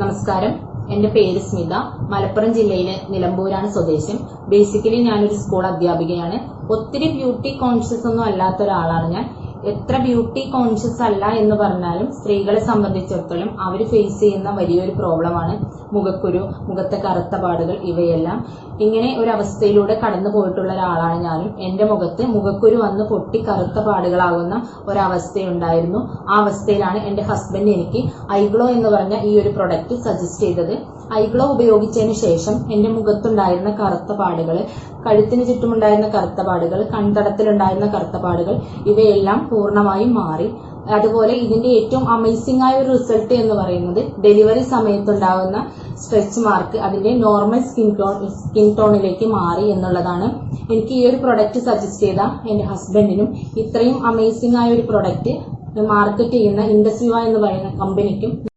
നമസ്കാരം. എന്റെ പേര് സ്മിത. മലപ്പുറം ജില്ലയിലെ നിലമ്പൂരാണ് സ്വദേശം. ബേസിക്കലി ഞാനൊരു സ്കൂൾ അധ്യാപികയാണ്. ഒത്തിരി ബ്യൂട്ടി കോൺഷ്യസ് ഒന്നും അല്ലാത്ത ഒരാളാണ് ഞാൻ. എത്ര ബ്യൂട്ടി കോൺഷ്യസ് അല്ല എന്ന് പറഞ്ഞാലും സ്ത്രീകളെ സംബന്ധിച്ചിടത്തോളം അവർ ഫേസ് ചെയ്യുന്ന വലിയൊരു പ്രോബ്ലമാണ് മുഖക്കുരു, മുഖത്തെ കറുത്ത പാടുകൾ, ഇവയെല്ലാം. ഇങ്ങനെ ഒരു അവസ്ഥയിലൂടെ കടന്നു പോയിട്ടുള്ള ഒരാളാണ് ഞാനും. എന്റെ മുഖത്ത് മുഖക്കുരു വന്ന് പൊട്ടി കറുത്ത പാടുകളാകുന്ന ഒരവസ്ഥയുണ്ടായിരുന്നു. ആ അവസ്ഥയിലാണ് എന്റെ ഹസ്ബൻഡ് എനിക്ക് ഐഗ്ലോ എന്ന് പറഞ്ഞ ഈ ഒരു പ്രൊഡക്റ്റ് സജസ്റ്റ് ചെയ്തത്. ഐഗ്ലോ ഉപയോഗിച്ചതിന് ശേഷം എന്റെ മുഖത്തുണ്ടായിരുന്ന കറുത്ത പാടുകൾ, കഴുത്തിന് ചുറ്റുമുണ്ടായിരുന്ന കറുത്ത പാടുകൾ, കൺതടത്തിലുണ്ടായിരുന്ന കറുത്ത പാടുകൾ, ഇവയെല്ലാം പൂർണ്ണമായും മാറി. അതുപോലെ ഇതിന്റെ ഏറ്റവും അമേസിംഗ് ആയ ഒരു റിസൾട്ട് എന്ന് പറയുന്നത് ഡെലിവറി സമയത്തുണ്ടാകുന്ന സ്ട്രെച്ച് മാർക്ക് അതിന്റെ നോർമൽ സ്കിൻ ടോണിലേക്ക് മാറി എന്നുള്ളതാണ്. എനിക്ക് ഈ ഒരു പ്രൊഡക്റ്റ് സജസ്റ്റ് ചെയ്ത എന്റെ ഹസ്ബൻഡിനും ഇത്രയും അമേസിംഗ് ആയ ഒരു പ്രൊഡക്റ്റ് മാർക്കറ്റ് ചെയ്യുന്ന ഇൻഡസ്വിവ എന്ന് പറയുന്ന കമ്പനിക്കും